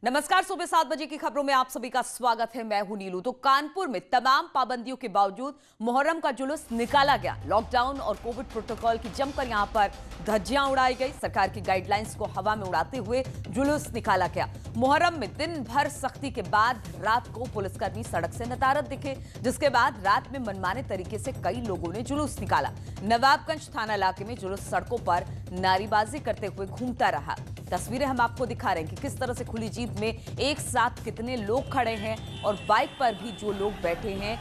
नमस्कार। सुबह 7 बजे की खबरों में आप सभी का स्वागत है। मैं हूं नीलू। तो कानपुर में तमाम पाबंदियों के बावजूद मुहर्रम का जुलूस निकाला गया। लॉकडाउन और कोविड प्रोटोकॉल की जमकर यहां पर धज्जियां उड़ाई गई। सरकार की गाइडलाइंस को हवा में उड़ाते हुए जुलूस निकाला गया। मुहर्रम में दिन भर सख्ती के बाद रात को पुलिसकर्मी सड़क से नदारद दिखे, जिसके बाद रात में मनमाने तरीके से कई लोगों ने जुलूस निकाला। नवाबगंज थाना इलाके में जुलूस सड़कों पर नारेबाजी करते हुए घूमता रहा। तस्वीरें हम आपको दिखा रहे हैं कि किस तरह से खुली जीप में एक साथ कितने लोग खड़े हैं और बाइक पर भी जो लोग बैठे हैं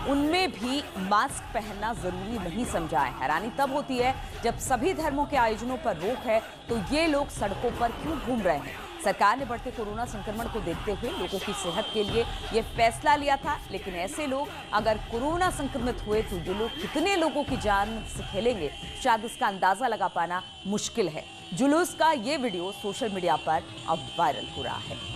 उनमें भी मास्क पहनना जरूरी नहीं समझा है। हैरानी तब होती है जब सभी धर्मों के आयोजनों पर रोक है तो ये लोग सड़कों पर क्यों घूम रहे हैं। सरकार ने बढ़ते कोरोना संक्रमण को देखते हुए लोगों की सेहत के लिए यह फैसला लिया था, लेकिन ऐसे लोग अगर कोरोना संक्रमित हुए तो ये लोग कितने लोगों की जान से खेलेंगे, शायद इसका अंदाजा लगा पाना मुश्किल है। जुलूस का ये वीडियो सोशल मीडिया पर अब वायरल हो रहा है।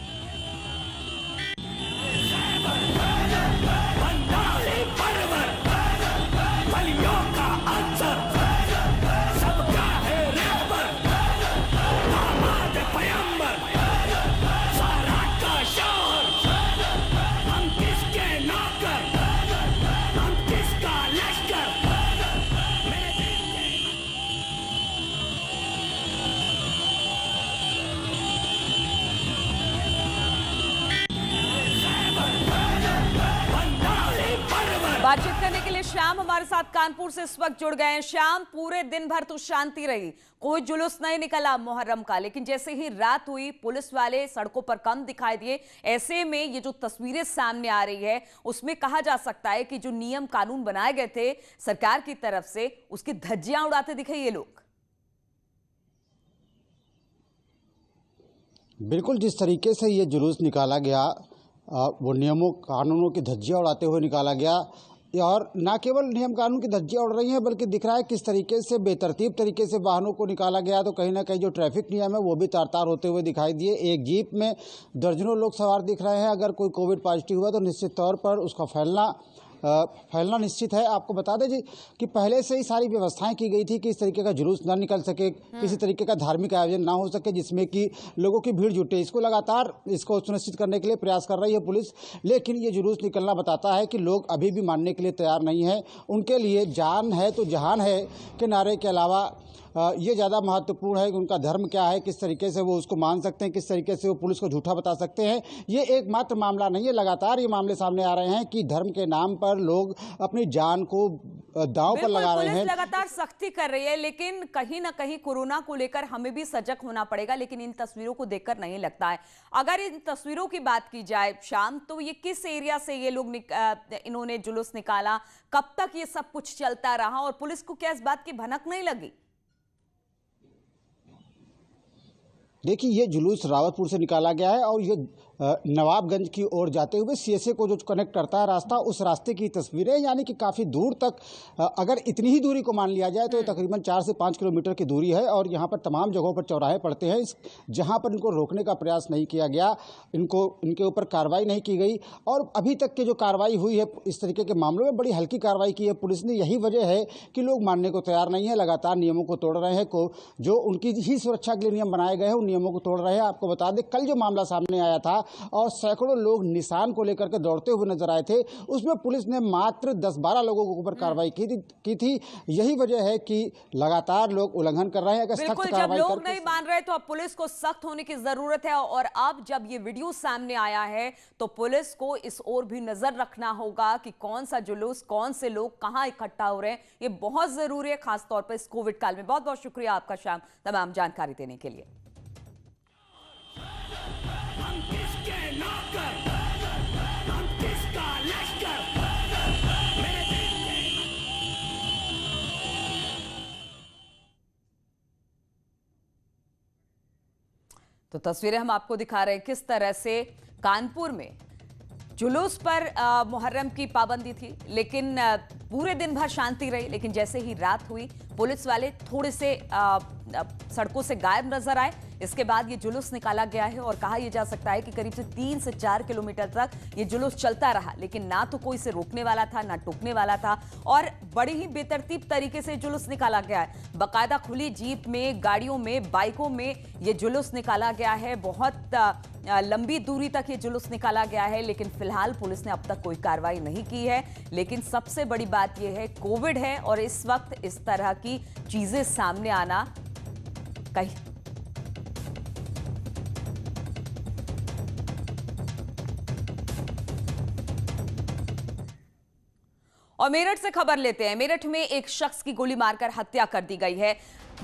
बातचीत करने के लिए श्याम हमारे साथ कानपुर से इस वक्त जुड़ गए हैं। श्याम, पूरे दिन भर तो शांति रही, कोई जुलूस नहीं निकला मुहर्रम का, लेकिन जैसे ही रात हुई पुलिस वाले सड़कों पर कम दिखाई दिए। ऐसे में ये जो तस्वीरें सामने आ रही है उसमें कहा जा सकता है कि जो नियम कानून बनाए गए थे सरकार की तरफ से, उसकी धज्जियां उड़ाते दिखे ये लोग। बिल्कुल, जिस तरीके से ये जुलूस निकाला गया वो नियमों कानूनों की धज्जियां उड़ाते हुए निकाला गया, और न केवल नियम कानून की धज्जियां उड़ रही हैं बल्कि दिख रहा है किस तरीके से बेतरतीब तरीके से वाहनों को निकाला गया। तो कहीं ना कहीं जो ट्रैफिक नियम है वो भी तार तार होते हुए दिखाई दिए। एक जीप में दर्जनों लोग सवार दिख रहे हैं। अगर कोई कोविड पॉजिटिव हुआ तो निश्चित तौर पर उसका फैलना निश्चित है। आपको बता दें जी कि पहले से ही सारी व्यवस्थाएं की गई थी कि इस तरीके का जुलूस ना निकल सके, किसी तरीके का धार्मिक आयोजन ना हो सके जिसमें कि लोगों की भीड़ जुटे। इसको लगातार सुनिश्चित करने के लिए प्रयास कर रही है पुलिस, लेकिन ये जुलूस निकलना बताता है कि लोग अभी भी मानने के लिए तैयार नहीं हैं। उनके लिए जान है तो जहान है के नारे के अलावा ये ज़्यादा महत्वपूर्ण है कि उनका धर्म क्या है, किस तरीके से वो उसको मान सकते हैं, किस तरीके से वो पुलिस को झूठा बता सकते हैं। ये एकमात्र मामला नहीं है, लगातार ये मामले सामने आ रहे हैं कि धर्म के नाम पर लोग अपनी जान को दांव पर लगा रहे हैं। लगातार सख्ती कर रही है, लेकिन कहीं ना कहीं कोरोना को लेकर हमें भी सजग होना पड़ेगा। लेकिन इन तस्वीरों को देखकर नहीं लगता है। अगर इन तस्वीरों की बात की जाए शाम, तो ये किस एरिया से ये लोग इन्होंने जुलूस निकाला, कब तक ये सब कुछ चलता रहा और पुलिस को क्या इस बात की भनक नहीं लगी? देखिए, ये जुलूस रावतपुर से निकाला गया है और ये नवाबगंज की ओर जाते हुए सीएसए को जो कनेक्ट करता है रास्ता, उस रास्ते की तस्वीरें, यानी कि काफ़ी दूर तक, अगर इतनी ही दूरी को मान लिया जाए तो ये तकरीबन 4 से 5 किलोमीटर की दूरी है। और यहाँ पर तमाम जगहों पर चौराहे पड़ते हैं जहाँ पर इनको रोकने का प्रयास नहीं किया गया, इनके ऊपर कार्रवाई नहीं की गई। और अभी तक की जो कार्रवाई हुई है इस तरीके के मामलों में बड़ी हल्की कार्रवाई की है पुलिस ने। यही वजह है कि लोग मानने को तैयार नहीं है, लगातार नियमों को तोड़ रहे हैं। जो उनकी ही सुरक्षा के लिए नियम बनाए गए हैं उन नियमों को तोड़ रहे हैं। आपको बता दें, कल जो मामला सामने आया था और सैकड़ों लोग निशान को लेकर के दौड़ते हुए नजर आए थे, उसमें पुलिस ने मात्र 10-12 लोगों के ऊपर कार्रवाई की थी। यही वजह है कि लगातार लोग उल्लंघन कर रहे हैं। अगर सख्त कार्रवाई जब लोग नहीं मान रहे तो अब पुलिस को सख्त होने की जरूरत है। और अब जब ये वीडियो सामने आया है तो पुलिस को इस ओर भी नजर रखना होगा कि कौन सा जुलूस, कौन से लोग कहां इकट्ठा हो रहे हैं। ये बहुत जरूरी है, खासतौर पर इस कोविड काल में। बहुत बहुत शुक्रिया आपका श्याम, तमाम जानकारी देने के लिए। तो तस्वीरें हम आपको दिखा रहे हैं किस तरह से कानपुर में जुलूस पर मुहर्रम की पाबंदी थी, लेकिन पूरे दिन भर शांति रही। लेकिन जैसे ही रात हुई पुलिस वाले थोड़े से सड़कों से गायब नजर आए। इसके बाद ये जुलूस निकाला गया है और कहा यह जा सकता है कि करीब से 3 से 4 किलोमीटर तक ये जुलूस चलता रहा, लेकिन ना तो कोई इसे रोकने वाला था ना टोकने वाला था और बड़ी ही बेतरतीब तरीके से जुलूस निकाला गया है। बाकायदा खुली जीप में, गाड़ियों में, बाइकों में ये जुलूस निकाला गया है। बहुत लंबी दूरी तक ये जुलूस निकाला गया है, लेकिन फिलहाल पुलिस ने अब तक कोई कार्रवाई नहीं की है। लेकिन सबसे बड़ी बात यह है कोविड है और इस वक्त इस तरह की चीजें सामने आना कहीं और मेरठ से खबर लेते हैं। मेरठ में एक शख्स की गोली मारकर हत्या कर दी गई है।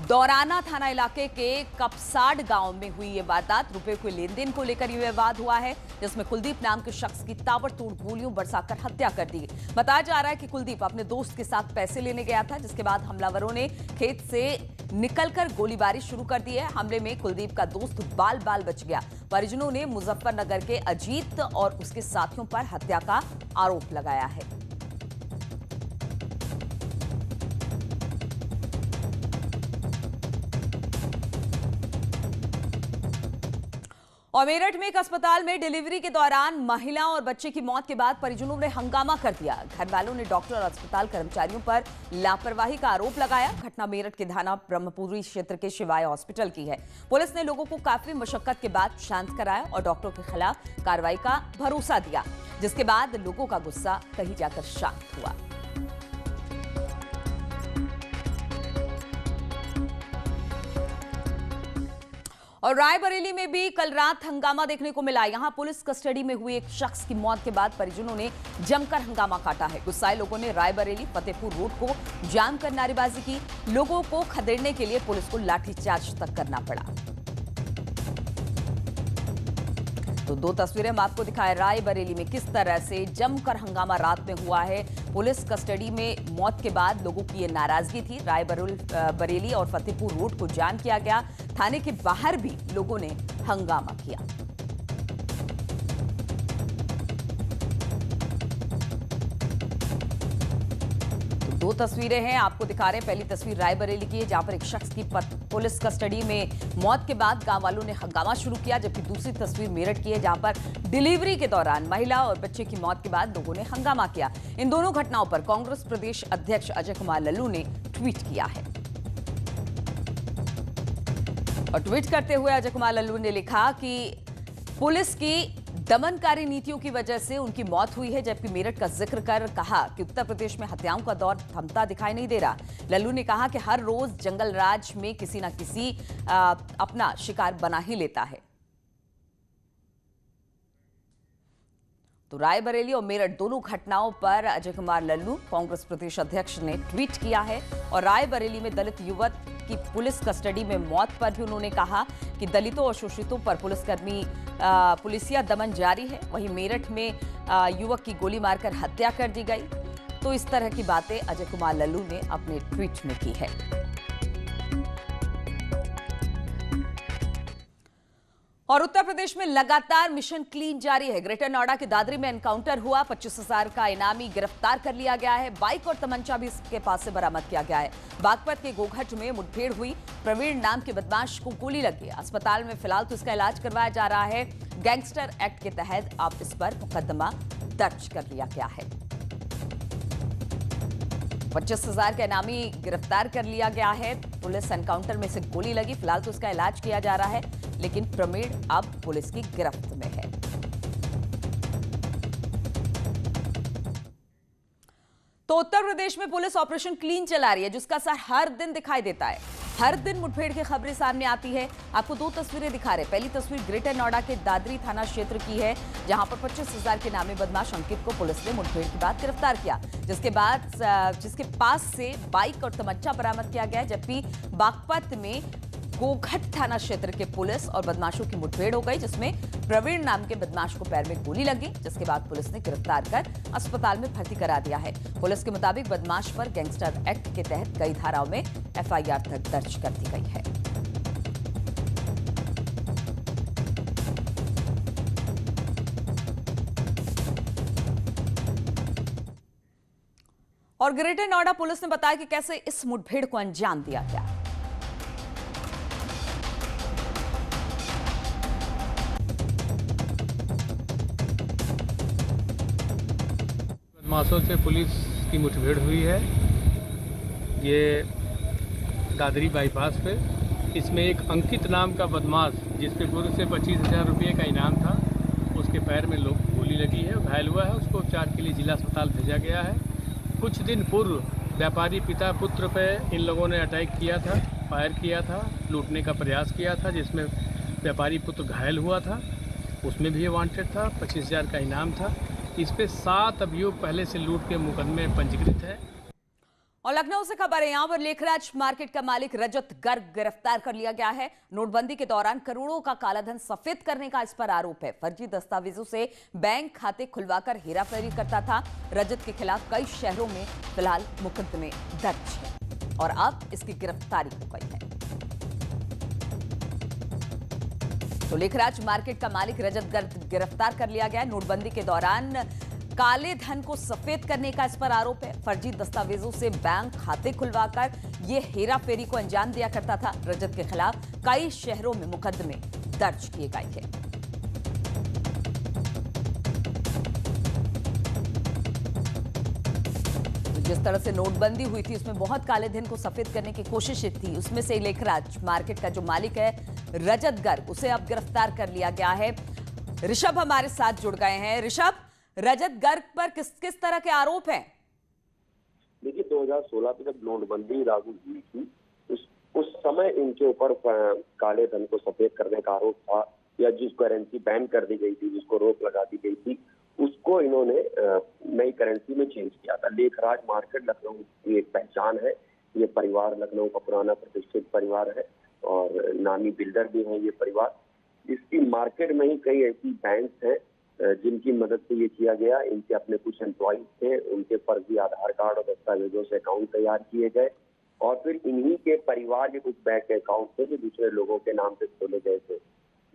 दौराना थाना इलाके के कपसाड गांव में हुई ये वारदात। रुपए के लेन देन को लेकर यह विवाद हुआ है, जिसमें कुलदीप नाम के शख्स की ताबड़तोड़ गोलियों बरसाकर हत्या कर दी गई। बताया जा रहा है कि कुलदीप अपने दोस्त के साथ पैसे लेने गया था, जिसके बाद हमलावरों ने खेत से निकलकर गोलीबारी शुरू कर दी है। हमले में कुलदीप का दोस्त बाल बाल बच गया। परिजनों ने मुजफ्फरनगर के अजीत और उसके साथियों पर हत्या का आरोप लगाया है। और मेरठ में एक अस्पताल में डिलीवरी के दौरान महिला और बच्चे की मौत के बाद परिजनों ने हंगामा कर दिया। घर वालों ने डॉक्टर और अस्पताल कर्मचारियों पर लापरवाही का आरोप लगाया। घटना मेरठ के थाना ब्रह्मपुरी क्षेत्र के शिवाय हॉस्पिटल की है। पुलिस ने लोगों को काफी मशक्कत के बाद शांत कराया और डॉक्टरों के खिलाफ कार्रवाई का भरोसा दिया, जिसके बाद लोगों का गुस्सा कहीं जाकर शांत हुआ। और रायबरेली में भी कल रात हंगामा देखने को मिला। यहां पुलिस कस्टडी में हुए एक शख्स की मौत के बाद परिजनों ने जमकर हंगामा काटा है। गुस्साए लोगों ने रायबरेली फतेहपुर रोड को जाम कर नारेबाजी की। लोगों को खदेड़ने के लिए पुलिस को लाठीचार्ज तक करना पड़ा। तो दो तस्वीरें हम आपको दिखाएं रायबरेली में किस तरह से जमकर हंगामा रात में हुआ है। पुलिस कस्टडी में मौत के बाद लोगों की ये नाराजगी थी। रायबरेली और फतेहपुर रोड को जाम किया गया। थाने के बाहर भी लोगों ने हंगामा किया। दो तस्वीरें हैं आपको दिखा रहे हैं। पहली तस्वीर रायबरेली की है, जहां पर एक शख्स की पुलिस कस्टडी में मौत के बाद गांव वालों ने हंगामा शुरू किया, जबकि दूसरी तस्वीर मेरठ की है, जहां पर डिलीवरी के दौरान महिला और बच्चे की मौत के बाद लोगों ने हंगामा किया। इन दोनों घटनाओं पर कांग्रेस प्रदेश अध्यक्ष अजय कुमार लल्लू ने ट्वीट किया है और ट्वीट करते हुए अजय कुमार लल्लू ने लिखा कि पुलिस की दमनकारी नीतियों की वजह से उनकी मौत हुई है, जबकि मेरठ का जिक्र कर कहा कि उत्तर प्रदेश में हत्याओं का दौर थमता दिखाई नहीं दे रहा। लल्लू ने कहा कि हर रोज जंगल राज में किसी न किसी अपना शिकार बना ही लेता है। तो रायबरेली और मेरठ दोनों घटनाओं पर अजय कुमार लल्लू कांग्रेस प्रदेश अध्यक्ष ने ट्वीट किया है और रायबरेली में दलित युवक की पुलिस कस्टडी में मौत पर भी उन्होंने कहा कि दलितों और शोषितों पर पुलिसिया दमन जारी है। वहीं मेरठ में युवक की गोली मारकर हत्या कर दी गई। तो इस तरह की बातें अजय कुमार लल्लू ने अपने ट्वीट में की है। और उत्तर प्रदेश में लगातार मिशन क्लीन जारी है। ग्रेटर नोएडा के दादरी में एनकाउंटर हुआ। 25,000 का इनामी गिरफ्तार कर लिया गया है। बाइक और तमंचा भी इसके पास से बरामद किया गया है। बागपत के गोघट में मुठभेड़ हुई। प्रवीण नाम के बदमाश को गोली लगी। अस्पताल में फिलहाल तो इसका इलाज करवाया जा रहा है। गैंगस्टर एक्ट के तहत अब इस पर मुकदमा दर्ज कर लिया गया है। 25,000 का इनामी गिरफ्तार कर लिया गया है। पुलिस एनकाउंटर में से गोली लगी। फिलहाल तो इसका इलाज किया जा रहा है, लेकिन प्रवीण अब पुलिस की गिरफ्त में है। तो उत्तर प्रदेश में पुलिस ऑपरेशन क्लीन चला रही है, जिसका असर हर दिन दिखाई देता है। हर दिन मुठभेड़ की खबरें सामने आती है। आपको दो तस्वीरें दिखा रहे हैं। पहली तस्वीर ग्रेटर नोएडा के दादरी थाना क्षेत्र की है, जहां पर 25,000 के नामी बदमाश अंकित को पुलिस ने मुठभेड़ के बाद गिरफ्तार किया, जिसके पास से बाइक और तमंचा बरामद किया गया। जबकि बागपत में गोघट थाना क्षेत्र के पुलिस और बदमाशों की मुठभेड़ हो गई, जिसमें प्रवीण नाम के बदमाश को पैर में गोली लगी, जिसके बाद पुलिस ने गिरफ्तार कर अस्पताल में भर्ती करा दिया है। पुलिस के मुताबिक बदमाश पर गैंगस्टर एक्ट के तहत कई धाराओं में एफआईआर तक दर्ज कर दी गई है। और ग्रेटर नोएडा पुलिस ने बताया कि कैसे इस मुठभेड़ को अंजाम दिया गया। बदमाशों से पुलिस की मुठभेड़ हुई है। ये दादरी बाईपास पे। इसमें एक अंकित नाम का बदमाश, जिसके पूर्व से 25,000 रुपये का इनाम था, उसके पैर में गोली लगी है, घायल हुआ है। उसको उपचार के लिए जिला अस्पताल भेजा गया है। कुछ दिन पूर्व व्यापारी पिता पुत्र पे इन लोगों ने अटैक किया था, फायर किया था, लूटने का प्रयास किया था, जिसमें व्यापारी पुत्र घायल हुआ था। उसमें भी ये वांटेड था, 25,000 का इनाम था। इस पे 7 अभियोग पहले से लूट के मुकदमे पंजीकृत है। और लखनऊ से खबर है, यहां पर लेखराज मार्केट का मालिक रजत गर्ग गिरफ्तार कर लिया गया है। नोटबंदी के दौरान करोड़ों का कालाधन सफेद करने का इस पर आरोप है। फर्जी दस्तावेजों से बैंक खाते खुलवाकर हेराफेरी करता था। रजत के खिलाफ कई शहरों में फिलहाल मुकदमे दर्ज है और अब इसकी गिरफ्तारी हो गई है। तो लेखराज मार्केट का मालिक रजत गर्ग गिरफ्तार कर लिया गया। नोटबंदी के दौरान काले धन को सफेद करने का इस पर आरोप है। फर्जी दस्तावेजों से बैंक खाते खुलवाकर ये हेराफेरी को अंजाम दिया करता था। रजत के खिलाफ कई शहरों में मुकदमे दर्ज किए गए हैं। तो जिस तरह से नोटबंदी हुई थी, उसमें बहुत काले धन को सफेद करने की कोशिश थी। उसमें से लेखराज मार्केट का जो मालिक है रजत गर्ग, उसे अब गिरफ्तार कर लिया गया है। ऋषभ हमारे साथ जुड़ गए हैं। ऋषभ, रजत गर्ग पर किस किस तरह के आरोप हैं? देखिए, 2016 में जब नोटबंदी लागू हुई थी, उस समय इनके ऊपर काले धन को सफेद करने का आरोप था, या जिस करेंसी बैन कर दी गई थी, जिसको रोक लगा दी गई थी, उसको इन्होंने नई करेंसी में चेंज किया था। लेखराज मार्केट लखनऊ की एक पहचान है। ये परिवार लखनऊ का पुराना प्रतिष्ठित परिवार है और नामी बिल्डर भी है ये परिवार। इसकी मार्केट में ही कई ऐसी बैंक्स हैं जिनकी मदद से ये किया गया। इनके अपने कुछ एम्प्लॉइज थे, उनके फर्जी आधार कार्ड और दस्तावेजों से अकाउंट तैयार किए गए और फिर इन्हीं के परिवार के कुछ बैंक अकाउंट थे जो दूसरे लोगों के नाम पे खोले गए थे,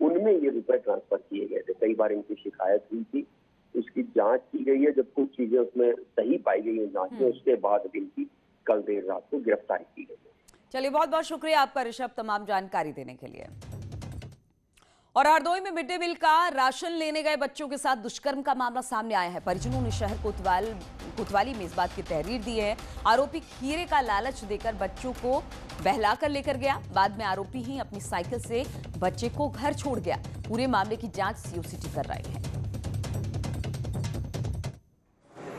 उनमें ये रुपए ट्रांसफर किए गए थे। कई बार इनकी शिकायत हुई थी, उसकी जांच की गई है। जब कुछ चीजें उसमें सही पाई गई है जांच में, उसके बाद इनकी कल देर रात को गिरफ्तारी की गई है। चलिए, बहुत बहुत शुक्रिया आपका ऋषभ, तमाम जानकारी देने के लिए। और हरदोई में मिड डे मील का राशन लेने गए बच्चों के साथ दुष्कर्म का मामला सामने आया है। परिजनों ने शहर कोतवाली में इस बात की तहरीर दी है। आरोपी खीरे का लालच देकर बच्चों को बहलाकर लेकर गया। बाद में आरोपी ही अपनी साइकिल से बच्चे को घर छोड़ गया। पूरे मामले की जांच सीओसीटी कर रहे हैं।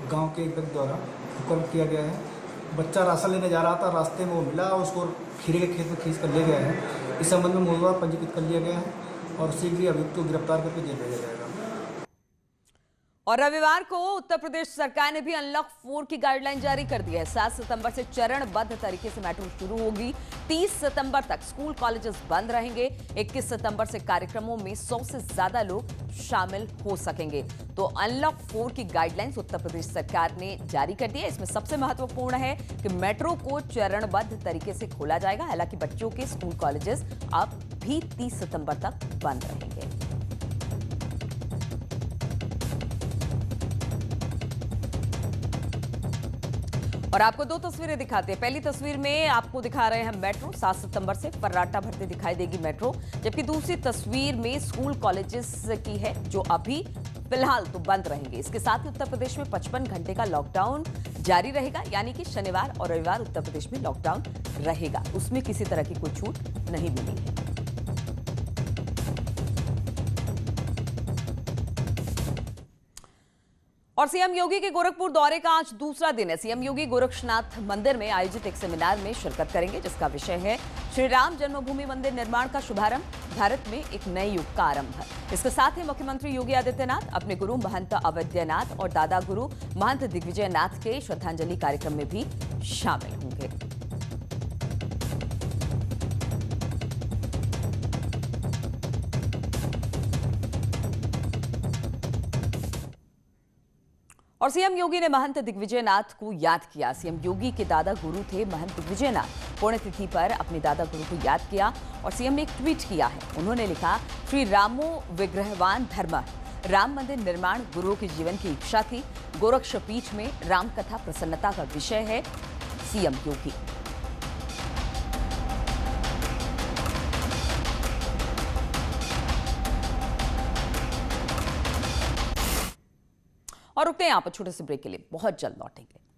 गांव के एक व्यक्ति द्वारा हुक्म किया गया है। बच्चा राशन लेने जा रहा था, रास्ते में वो मिला और उसको खीरे के खेत में खींच कर ले गया है। इस संबंध में मुकदमा पंजीकृत कर लिया गया है और शीघ्र ही अभियुक्त को गिरफ्तार करके जेल भेजा जाएगा। और रविवार को उत्तर प्रदेश सरकार ने भी अनलॉक 4 की गाइडलाइन जारी कर दी है। 7 सितंबर से चरणबद्ध तरीके से मेट्रो शुरू होगी। 30 सितंबर तक स्कूल कॉलेजेस बंद रहेंगे। 21 सितंबर से कार्यक्रमों में 100 से ज्यादा लोग शामिल हो सकेंगे। तो अनलॉक 4 की गाइडलाइंस उत्तर प्रदेश सरकार ने जारी कर दी है। इसमें सबसे महत्वपूर्ण है कि मेट्रो को चरणबद्ध तरीके से खोला जाएगा। हालांकि बच्चों के स्कूल कॉलेजेस अब भी 30 सितंबर तक बंद रहेंगे। और आपको दो तस्वीरें दिखाते हैं। पहली तस्वीर में आपको दिखा रहे हैं मेट्रो। 7 सितंबर से फर्राटा भरते दिखाई देगी मेट्रो। जबकि दूसरी तस्वीर में स्कूल कॉलेजेस की है, जो अभी फिलहाल तो बंद रहेंगे। इसके साथ ही उत्तर प्रदेश में 55 घंटे का लॉकडाउन जारी रहेगा, यानी कि शनिवार और रविवार उत्तर प्रदेश में लॉकडाउन रहेगा। उसमें किसी तरह की कोई छूट नहीं मिली है। और सीएम योगी के गोरखपुर दौरे का आज दूसरा दिन है। सीएम योगी गोरक्षनाथ मंदिर में आयोजित एक सेमिनार में शिरकत करेंगे, जिसका विषय है श्री राम जन्मभूमि मंदिर निर्माण का शुभारंभ, भारत में एक नए युग का आरंभ। इसके साथ ही मुख्यमंत्री योगी आदित्यनाथ अपने गुरु महंत अवैद्यनाथ और दादा गुरु महंत दिग्विजयनाथ के श्रद्धांजलि कार्यक्रम में भी शामिल होंगे। और सीएम योगी ने महंत दिग्विजयनाथ को याद किया। सीएम योगी के दादा गुरु थे महंत दिग्विजयनाथ। पुण्यतिथि पर अपने दादा गुरु को याद किया और सीएम ने एक ट्वीट किया है। उन्होंने लिखा, श्री रामो विग्रहवान धर्म, राम मंदिर निर्माण गुरुओं के जीवन की इच्छा थी। गोरक्ष पीठ में राम कथा प्रसन्नता का विषय है, सीएम योगी। और रुकते हैं यहां पर छोटे से ब्रेक के लिए, बहुत जल्द लौटेंगे।